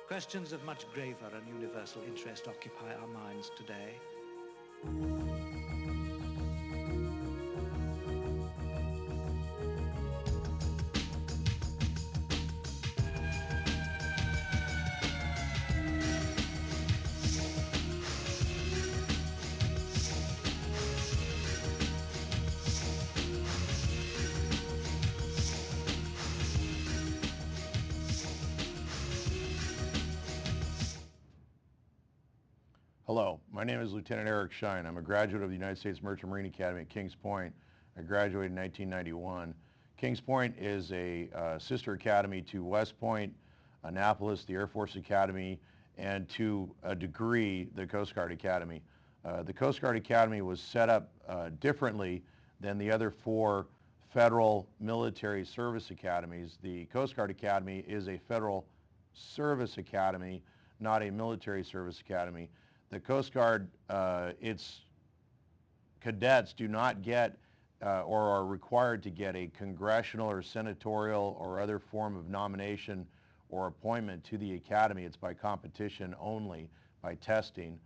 Questions of much graver and universal interest occupy our minds today. Hello, my name is Lieutenant Eric Schein. I'm a graduate of the United States Merchant Marine Academy at Kings Point. I graduated in 1991. Kings Point is a sister academy to West Point, Annapolis, the Air Force Academy, and to a degree, the Coast Guard Academy. The Coast Guard Academy was set up differently than the other four federal military service academies. The Coast Guard Academy is a federal service academy, not a military service academy. The Coast Guard, its cadets do not get or are required to get a congressional or senatorial or other form of nomination or appointment to the academy. It's by competition only, by testing.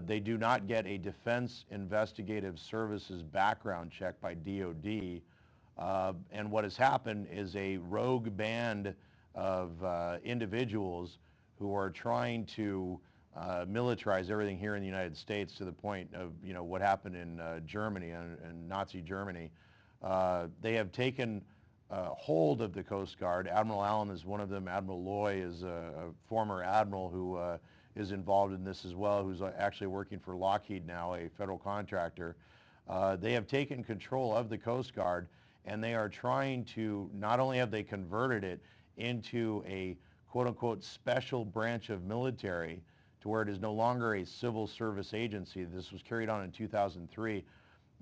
They do not get a Defense Investigative Services background check by DOD. And what has happened is a rogue band of individuals who are trying to militarize everything here in the United States to the point of, what happened in Germany and Nazi Germany. They have taken hold of the Coast Guard. Admiral Allen is one of them. Admiral Loy is a former admiral who is involved in this as well, who's actually working for Lockheed now, a federal contractor. They have taken control of the Coast Guard, and they are trying to, not only have they converted it into a quote-unquote special branch of military, to where it is no longer a civil service agency. This was carried on in 2003.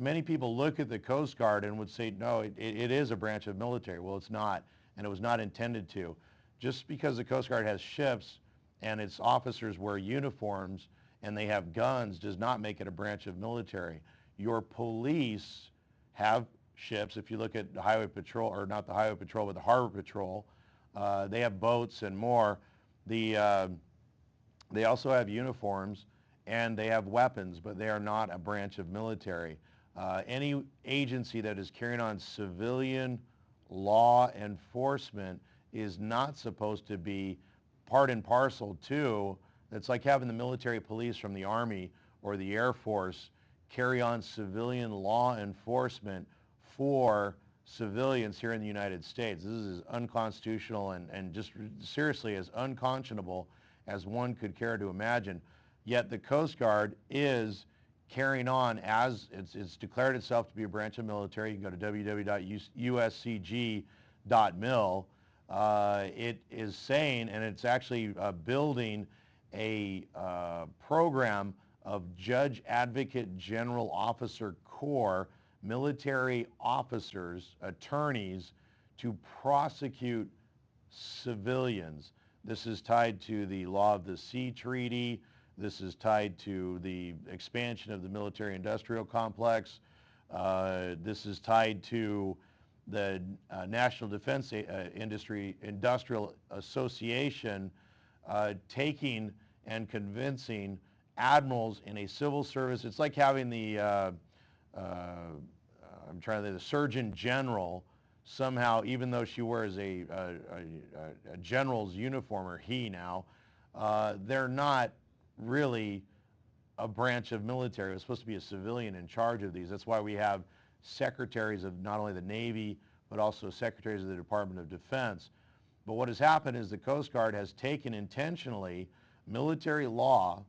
Many people look at the Coast Guard and would say, no, it is a branch of military. Well, it's not, and it was not intended to. Just because the Coast Guard has ships and its officers wear uniforms and they have guns does not make it a branch of military. Your police have ships. If you look at the Highway Patrol, or not the Highway Patrol, but the Harbor Patrol, they have boats and more. They also have uniforms and they have weapons, but they are not a branch of military. Any agency that is carrying on civilian law enforcement is not supposed to be part and parcel to, it's like having the military police from the Army or the Air Force carry on civilian law enforcement for civilians here in the United States. This is unconstitutional and just seriously as unconscionable as one could care to imagine. Yet the Coast Guard is carrying on as it's declared itself to be a branch of military. You can go to www.uscg.mil. It is saying, and it's actually building a program of Judge Advocate General Officer Corps, military officers, attorneys, to prosecute civilians. This is tied to the Law of the Sea Treaty. This is tied to the expansion of the military-industrial complex. This is tied to the National Defense Industrial Association taking and convincing admirals in a civil service. It's like having the, the Surgeon General somehow, even though she wears a general's uniform, or he now, they're not really a branch of military. It was supposed to be a civilian in charge of these. That's why we have secretaries of not only the Navy, but also secretaries of the Department of Defense. But what has happened is the Coast Guard has taken intentionally military law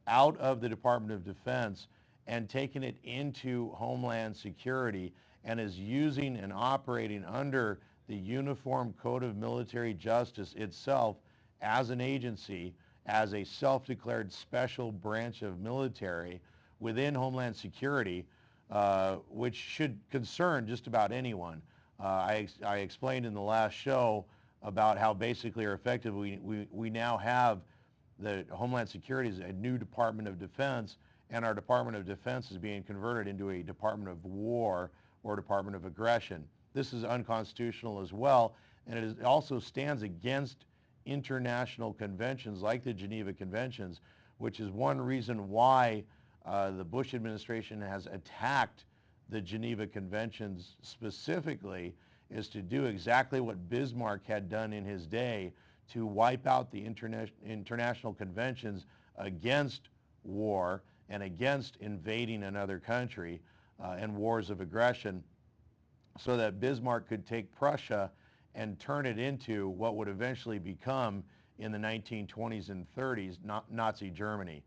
out of the Department of Defense and taken it into Homeland Security, and is using and operating under the Uniform Code of Military Justice itself as an agency, as a self-declared special branch of military within Homeland Security, which should concern just about anyone. I explained in the last show about how basically or effectively we now have the Homeland Security as a new Department of Defense, and our Department of Defense is being converted into a Department of War or Department of Aggression. This is unconstitutional as well, and it also stands against international conventions like the Geneva Conventions, which is one reason why the Bush administration has attacked the Geneva Conventions specifically, is to do exactly what Bismarck had done in his day, to wipe out the international conventions against war and against invading another country and wars of aggression, so that Bismarck could take Prussia and turn it into what would eventually become, in the 1920s and 30s, Nazi Germany.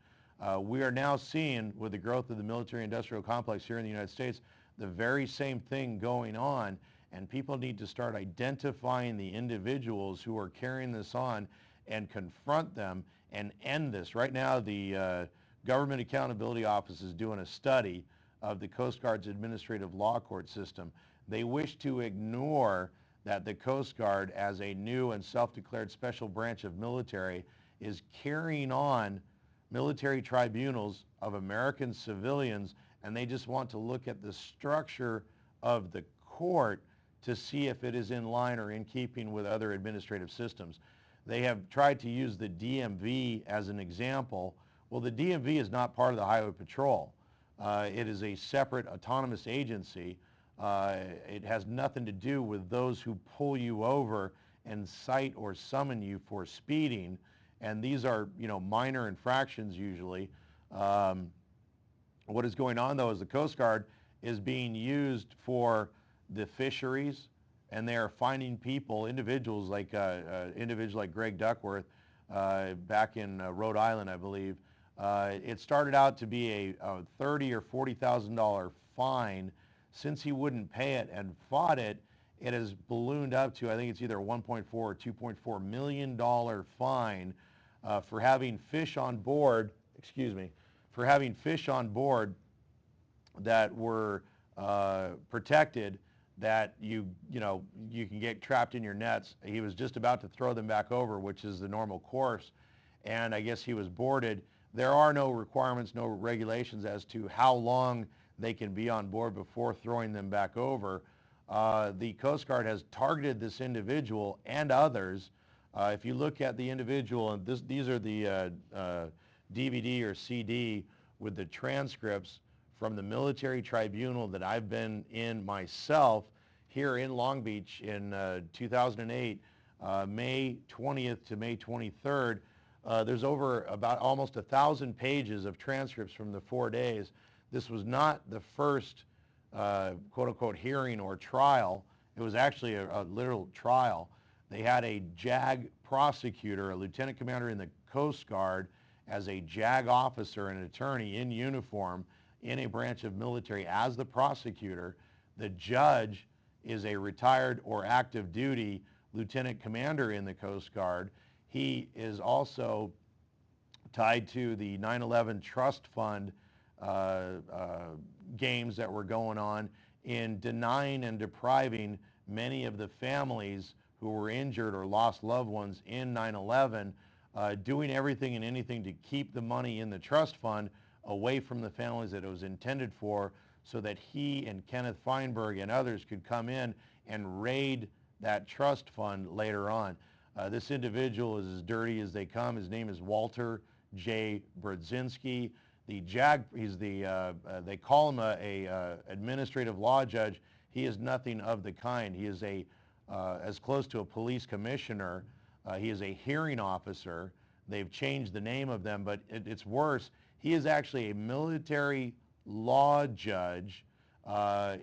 We are now seeing, with the growth of the military-industrial complex here in the United States, the very same thing going on, and people need to start identifying the individuals who are carrying this on and confront them and end this. Right now, the Government Accountability Office is doing a study of the Coast Guard's administrative law court system. They wish to ignore that the Coast Guard, as a new and self-declared special branch of military, is carrying on military tribunals of American civilians, and they just want to look at the structure of the court to see if it is in line or in keeping with other administrative systems. They have tried to use the DMV as an example. Well, the DMV is not part of the Highway Patrol. It is a separate autonomous agency. It has nothing to do with those who pull you over and cite or summon you for speeding. And these are, minor infractions usually. What is going on, though, is the Coast Guard is being used for the fisheries, and they are finding people, individuals like Greg Duckworth back in Rhode Island, I believe. It started out to be a $30,000 or $40,000 fine. Since he wouldn't pay it and fought it, it has ballooned up to, I think it's either $1.4 or $2.4 million fine for having fish on board, for having fish on board that were protected, that you can get trapped in your nets. He was just about to throw them back over, which is the normal course, and I guess he was boarded. There are no requirements, no regulations as to how long they can be on board before throwing them back over. The Coast Guard has targeted this individual and others. If you look at the individual, and these are the DVD or CD with the transcripts from the military tribunal that I've been in myself here in Long Beach in 2008, May 20th to May 23rd. There's over about almost 1,000 pages of transcripts from the 4 days. This was not the first quote-unquote hearing or trial. It was actually a literal trial. They had a JAG prosecutor, a lieutenant commander in the Coast Guard, as a JAG officer and an attorney in uniform in a branch of military as the prosecutor. The judge is a retired or active duty lieutenant commander in the Coast Guard. He is also tied to the 9/11 trust fund games that were going on in denying and depriving many of the families who were injured or lost loved ones in 9/11, doing everything and anything to keep the money in the trust fund away from the families that it was intended for, so that he and Kenneth Feinberg and others could come in and raid that trust fund later on. This individual is as dirty as they come. His name is Walter J. Brodzinski. The JAG, they call him a administrative law judge. He is nothing of the kind. He is as close to a police commissioner. He is a hearing officer. They've changed the name of them, but it's worse. He is actually a military law judge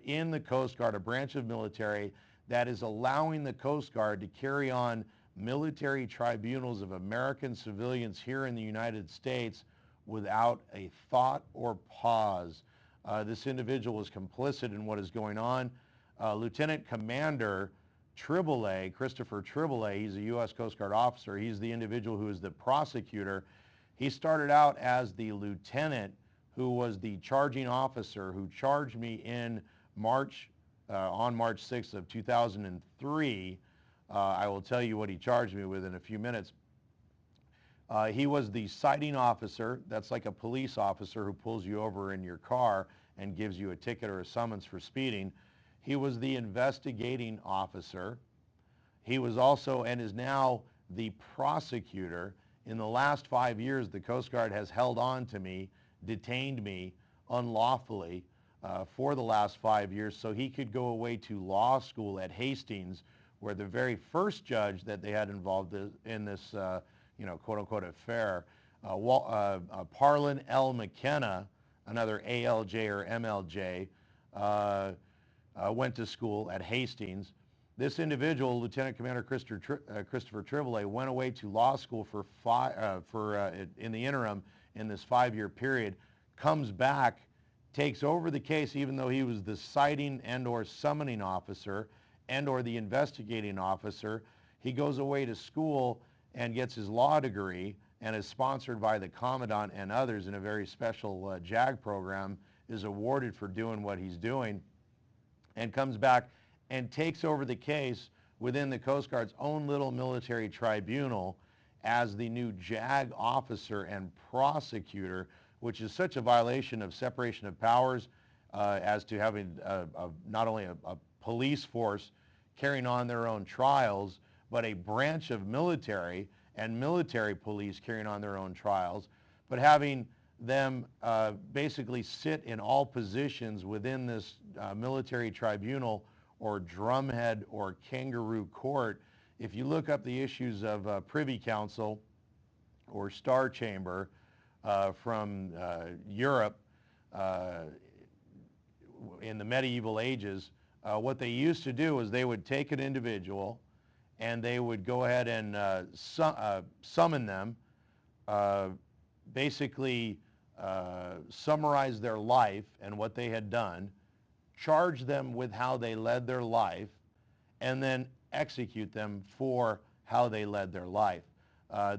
in the Coast Guard, a branch of military that is allowing the Coast Guard to carry on military tribunals of American civilians here in the United States without a thought or pause. This individual is complicit in what is going on. Lieutenant Commander Triboulet, Christopher Triboulet, he's a U.S. Coast Guard officer. He's the individual who is the prosecutor. He started out as the lieutenant who was the charging officer who charged me in March, on March 6th of 2003. I will tell you what he charged me with in a few minutes. He was the citing officer. That's like a police officer who pulls you over in your car and gives you a ticket or a summons for speeding. He was the investigating officer. He was also, and is now, the prosecutor. In the last 5 years, the Coast Guard has held on to me, detained me unlawfully for the last 5 years so he could go away to law school at Hastings, where the very first judge that they had involved in this, quote-unquote affair, Parlin L. McKenna, another ALJ or MLJ, went to school at Hastings. This individual, Lieutenant Commander Christopher Trivole, went away to law school in the interim in this 5-year period, comes back, takes over the case even though he was the citing and or summoning officer and or the investigating officer. He goes away to school and gets his law degree and is sponsored by the Commandant and others in a very special JAG program, is awarded for doing what he's doing, and comes back and takes over the case within the Coast Guard's own little military tribunal as the new JAG officer and prosecutor, which is such a violation of separation of powers as to having not only a police force carrying on their own trials, but a branch of military and military police carrying on their own trials, but having them basically sit in all positions within this military tribunal or drumhead or kangaroo court. If you look up the issues of Privy Council or Star Chamber from Europe in the medieval ages, what they used to do is they would take an individual and they would go ahead and summon them, basically summarize their life and what they had done, charge them with how they led their life, and then execute them for how they led their life.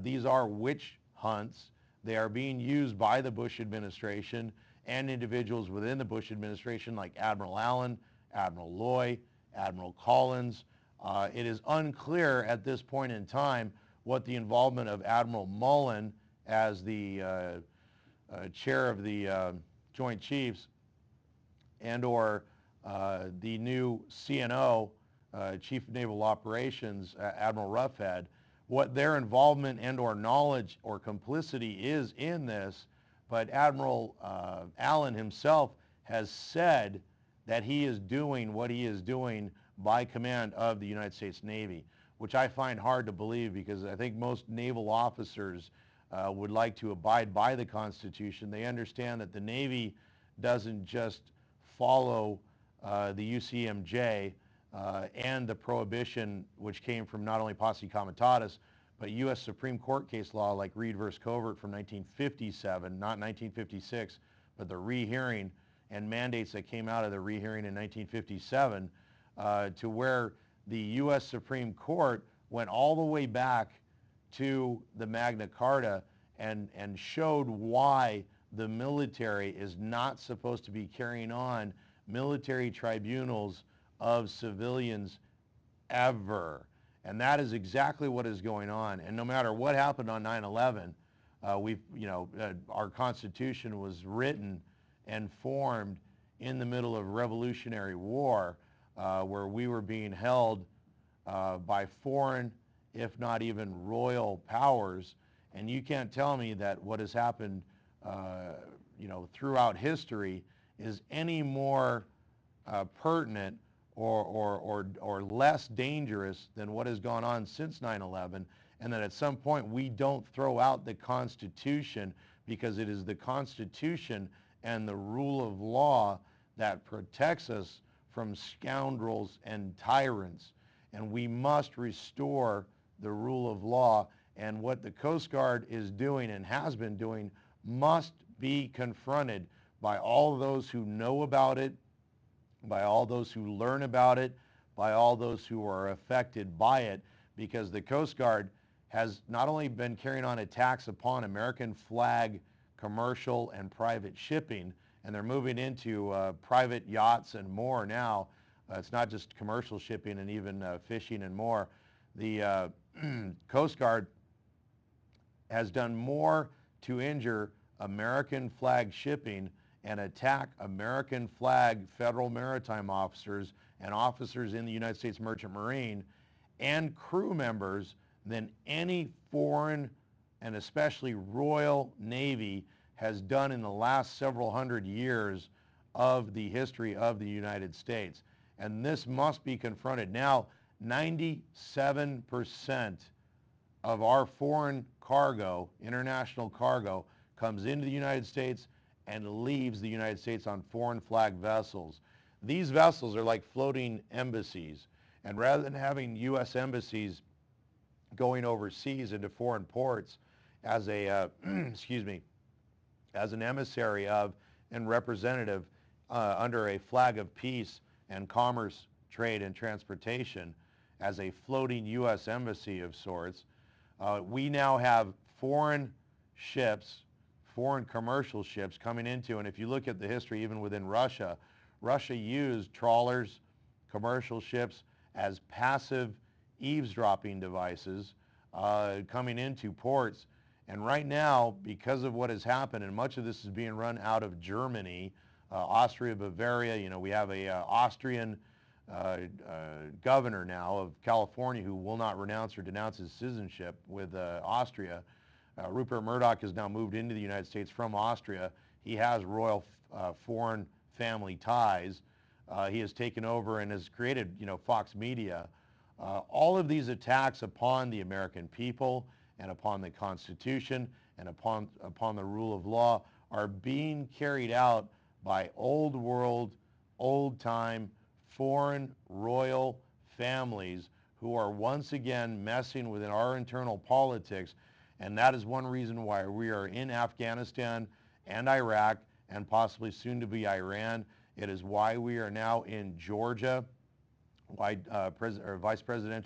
These are witch hunts. They are being used by the Bush administration and individuals within the Bush administration like Admiral Allen, Admiral Loy, Admiral Collins. It is unclear at this point in time what the involvement of Admiral Mullen as the chair of the Joint Chiefs and or the new CNO, Chief of Naval Operations, Admiral Roughhead, what their involvement and or knowledge or complicity is in this. But Admiral Allen himself has said that he is doing what he is doing by command of the United States Navy, which I find hard to believe because I think most naval officers would like to abide by the Constitution. They understand that the Navy doesn't just follow the UCMJ and the prohibition which came from not only posse comitatus, but U.S. Supreme Court case law like Reed versus Covert from 1957, not 1956, but the rehearing and mandates that came out of the rehearing in 1957 to where the U.S. Supreme Court went all the way back to the Magna Carta and showed why the military is not supposed to be carrying on military tribunals of civilians ever. And that is exactly what is going on. And no matter what happened on 9/11, our Constitution was written and formed in the middle of Revolutionary War, where we were being held by foreign, if not even royal powers. And you can't tell me that what has happened, throughout history is any more pertinent or less dangerous than what has gone on since 9/11, and that at some point we don't throw out the Constitution, because it is the Constitution and the rule of law that protects us from scoundrels and tyrants. And we must restore the rule of law, and what the Coast Guard is doing and has been doing must be confronted by all those who know about it, by all those who learn about it, by all those who are affected by it, because the Coast Guard has not only been carrying on attacks upon American flag commercial and private shipping, and they're moving into private yachts and more now. It's not just commercial shipping and even fishing and more. The Coast Guard has done more to injure American flag shipping and attack American flag Federal Maritime officers and officers in the United States Merchant Marine and crew members than any foreign and especially Royal Navy has done in the last several hundred years of the history of the United States. And this must be confronted. Now, 97% of our foreign cargo, international cargo, comes into the United States and leaves the United States on foreign flag vessels. These vessels are like floating embassies. And rather than having U.S. embassies going overseas into foreign ports as a, excuse me, as an emissary of and representative under a flag of peace and commerce, trade, and transportation, as a floating U.S. embassy of sorts, we now have foreign ships, foreign commercial ships coming into, and if you look at the history even within Russia, Russia used trawlers, commercial ships as passive eavesdropping devices coming into ports. And right now, because of what has happened, and much of this is being run out of Germany, Austria, Bavaria, you know, we have a Austrian governor now of California who will not renounce or denounce his citizenship with Austria. Rupert Murdoch has now moved into the United States from Austria. He has royal foreign family ties. He has taken over and has created, you know, Fox Media. All of these attacks upon the American people and upon the Constitution and upon the rule of law are being carried out by old world, old time, foreign royal families who are once again messing with our internal politics. And that is one reason why we are in Afghanistan and Iraq and possibly soon to be Iran. It is why we are now in Georgia, why Vice President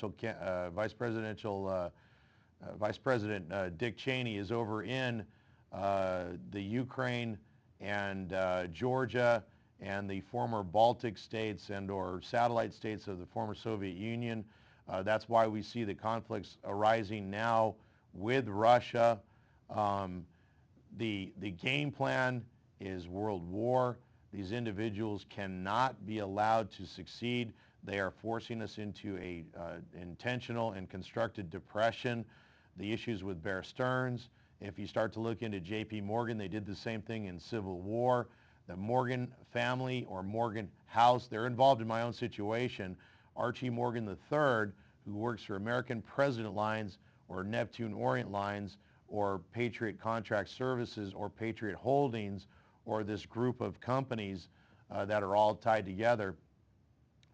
Dick Cheney is over in the Ukraine and Georgia and the former Baltic states and or satellite states of the former Soviet Union. That's why we see the conflicts arising now with Russia. The game plan is world war. These individuals cannot be allowed to succeed. They are forcing us into a intentional and constructed depression. The issues with Bear Stearns, if you start to look into J.P. Morgan, they did the same thing in Civil War. The Morgan family or Morgan House, they're involved in my own situation. Archie Morgan III, who works for American President Lines or Neptune Orient Lines or Patriot Contract Services or Patriot Holdings or this group of companies that are all tied together.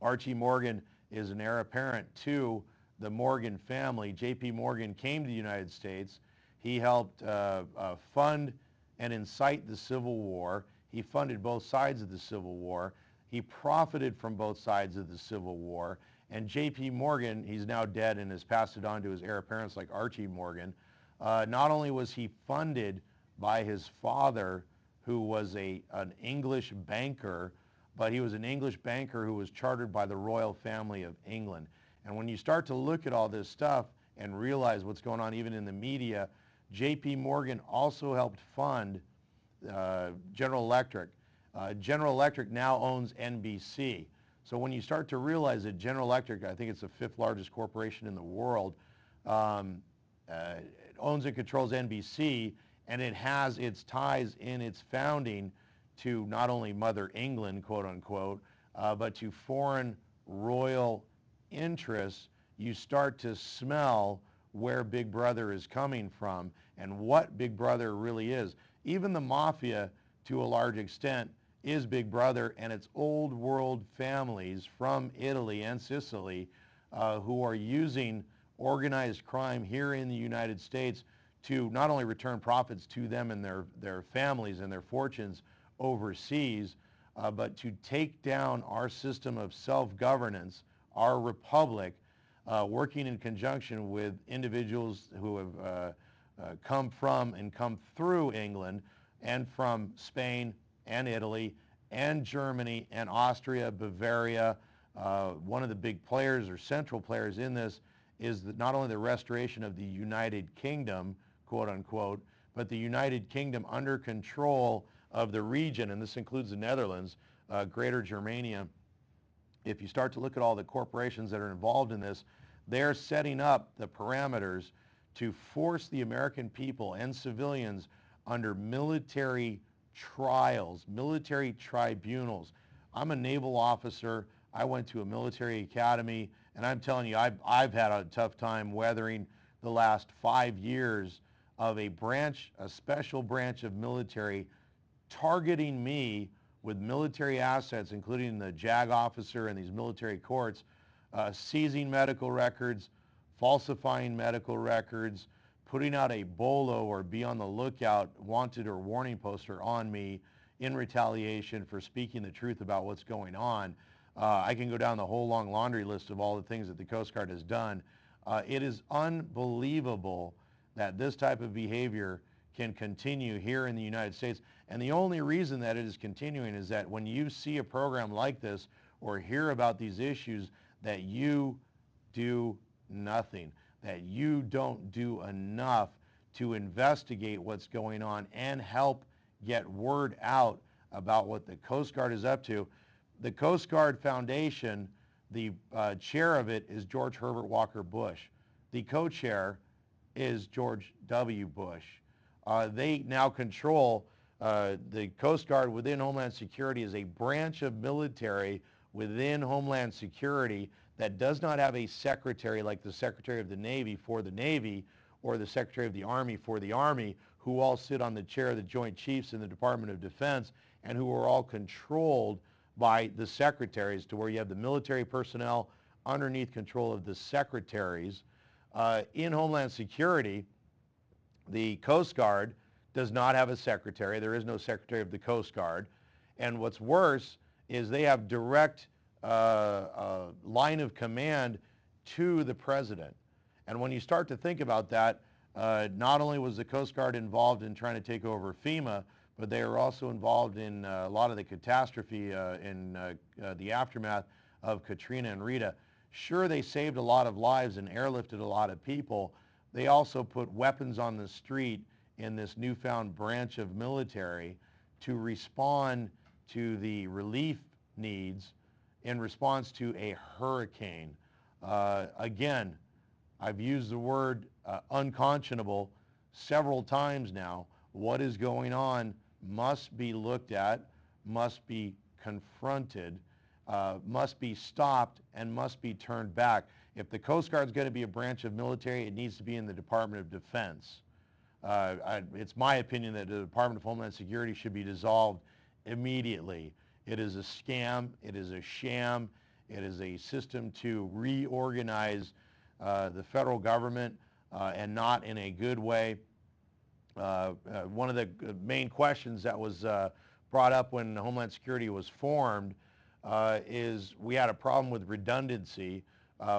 Archie Morgan is an heir apparent to the Morgan family. J.P. Morgan came to the United States. He helped fund and incite the Civil War. He funded both sides of the Civil War. He profited from both sides of the Civil War. And J.P. Morgan, he's now dead and has passed it on to his heir apparents like Archie Morgan. Not only was he funded by his father, who was an English banker, but he was an English banker who was chartered by the royal family of England. And when you start to look at all this stuff and realize what's going on even in the media, J.P. Morgan also helped fund General Electric. General Electric now owns NBC. So when you start to realize that General Electric, I think it's the 5th largest corporation in the world, owns and controls NBC, and it has its ties in its founding to not only Mother England, quote unquote, but to foreign royal interests, you start to smell where Big Brother is coming from and what Big Brother really is. Even the Mafia, to a large extent, is Big Brother, and it's old world families from Italy and Sicily who are using organized crime here in the United States to not only return profits to them and their families and their fortunes overseas, but to take down our system of self-governance, our republic, working in conjunction with individuals who have come from and come through England and from Spain and Italy and Germany and Austria, Bavaria. One of the big players or central players in this is not only the restoration of the United Kingdom, quote unquote, but the United Kingdom under control of the region, and this includes the Netherlands, Greater Germania. If you start to look at all the corporations that are involved in this, They're setting up the parameters to force the American people and civilians under military trials, military tribunals. I'm a naval officer. I went to a military academy, and I'm telling you, I've had a tough time weathering the last 5 years of a special branch of military targeting me with military assets, including the JAG officer and these military courts, seizing medical records, falsifying medical records, putting out a BOLO or be on the lookout wanted or warning poster on me in retaliation for speaking the truth about what's going on. I can go down the whole long laundry list of all the things that the Coast Guard has done. It is unbelievable that this type of behavior can continue here in the United States. And the only reason that it is continuing is that when you see a program like this or hear about these issues, that you do nothing, that you don't do enough to investigate what's going on and help get word out about what the Coast Guard is up to. The Coast Guard Foundation, the chair of it is George Herbert Walker Bush. The co-chair is George W. Bush. They now control the Coast Guard within Homeland Security is a branch of military within Homeland Security that does not have a secretary like the Secretary of the Navy for the Navy or the Secretary of the Army for the Army, who all sit on the chair of the Joint Chiefs in the Department of Defense and who are all controlled by the secretaries, to where you have the military personnel underneath control of the secretaries. In Homeland Security, the Coast Guard does not have a secretary. There is no secretary of the Coast Guard. And what's worse is they have direct line of command to the president. And when you start to think about that, not only was the Coast Guard involved in trying to take over FEMA, but they were also involved in a lot of the catastrophe in the aftermath of Katrina and Rita. Sure, they saved a lot of lives and airlifted a lot of people. They also put weapons on the street in this newfound branch of military to respond to the relief needs in response to a hurricane. Again, I've used the word unconscionable several times now. What is going on must be looked at, must be confronted, must be stopped, and must be turned back. If the Coast Guard is going to be a branch of military, it needs to be in the Department of Defense. It's my opinion that the Department of Homeland Security should be dissolved immediately. It is a scam. It is a sham. It is a system to reorganize the federal government and not in a good way. One of the main questions that was brought up when Homeland Security was formed is we had a problem with redundancy.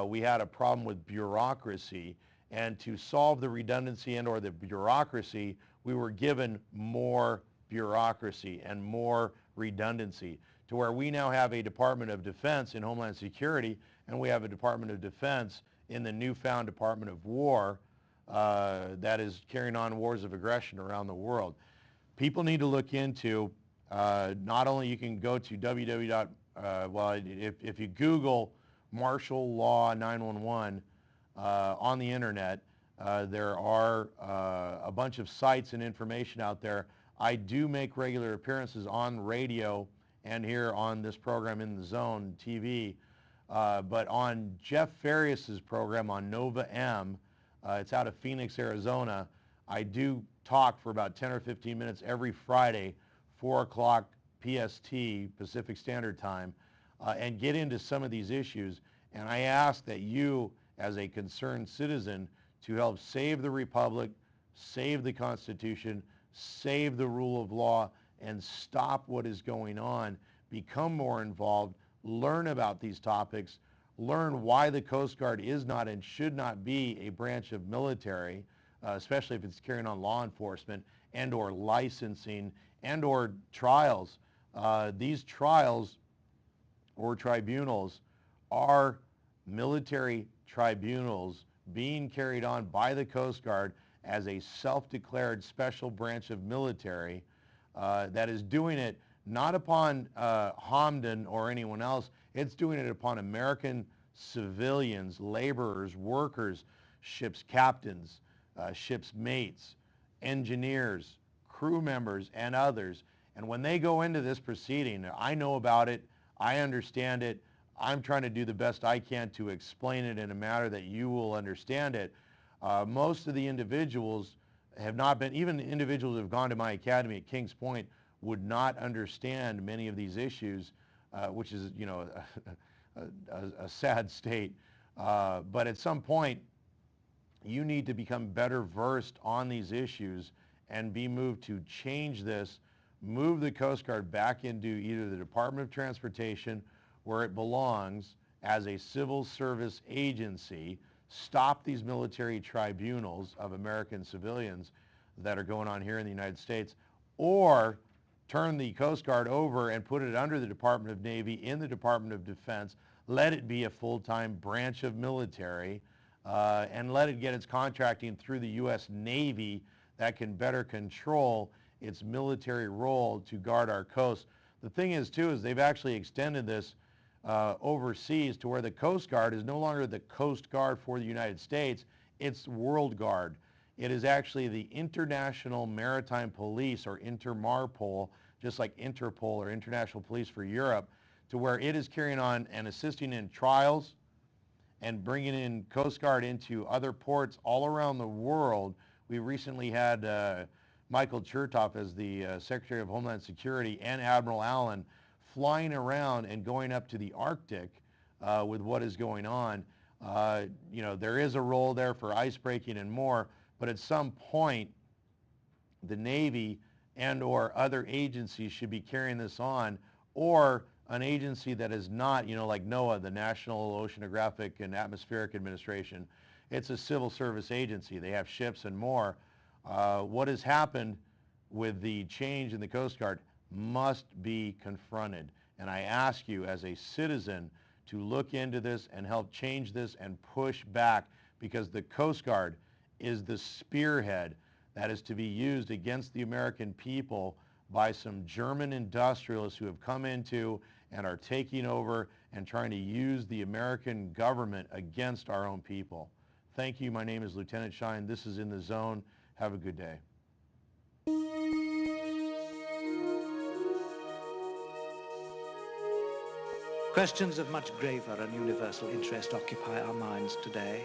We had a problem with bureaucracy. And to solve the redundancy and or the bureaucracy, we were given more bureaucracy and more redundancy, to where we now have a Department of Defense in Homeland Security, and we have a Department of Defense in the newfound Department of War that is carrying on wars of aggression around the world. People need to look into, not only you can go to if you Google martial law 911 on the internet, there are a bunch of sites and information out there. I do make regular appearances on radio and here on this program In the Zone TV, but on Jeff Farias's program on Nova M, it's out of Phoenix, Arizona. I do talk for about 10 or 15 minutes every Friday, 4 o'clock PST, Pacific Standard Time, and get into some of these issues. And I ask that you, as a concerned citizen, to help save the Republic, save the Constitution, save the rule of law, and stop what is going on. Become more involved, learn about these topics, learn why the Coast Guard is not and should not be a branch of military, especially if it's carrying on law enforcement and or licensing and or trials. These trials or tribunals are military tribunals being carried on by the Coast Guard as a self-declared special branch of military that is doing it not upon Hamdan or anyone else. It's doing it upon American civilians, laborers, workers, ship's captains, ship's mates, engineers, crew members, and others. And when they go into this proceeding, I know about it, I understand it, I'm trying to do the best I can to explain it in a manner that you will understand it. Most of the individuals have not been, even individuals who have gone to my academy at Kings Point would not understand many of these issues, which is, you know, a sad state. But at some point, you need to become better versed on these issues and be moved to change this, move the Coast Guard back into either the Department of Transportation, where it belongs as a civil service agency, stop these military tribunals of American civilians that are going on here in the United States, or turn the Coast Guard over and put it under the Department of Navy in the Department of Defense, let it be a full-time branch of military, and let it get its contracting through the U.S. Navy that can better control its military role to guard our coast. The thing is, too, is they've actually extended this overseas to where the Coast Guard is no longer the Coast Guard for the United States, it's World Guard. It is actually the International Maritime Police, or Intermarpol, just like Interpol or International Police for Europe, to where it is carrying on and assisting in trials and bringing in Coast Guard into other ports all around the world. We recently had Michael Chertoff as the Secretary of Homeland Security and Admiral Allen flying around and going up to the Arctic with what is going on. You know, there is a role there for ice breaking and more, but at some point, the Navy and or other agencies should be carrying this on, or an agency that is not, you know, like NOAA, the National Oceanographic and Atmospheric Administration. It's a civil service agency. They have ships and more. What has happened with the change in the Coast Guard must be confronted. And I ask you as a citizen to look into this and help change this and push back, because the Coast Guard is the spearhead that is to be used against the American people by some German industrialists who have come into and are taking over and trying to use the American government against our own people. Thank you. My name is Lieutenant Shine. This is In the Zone. Have a good day. Questions of much graver and universal interest occupy our minds today.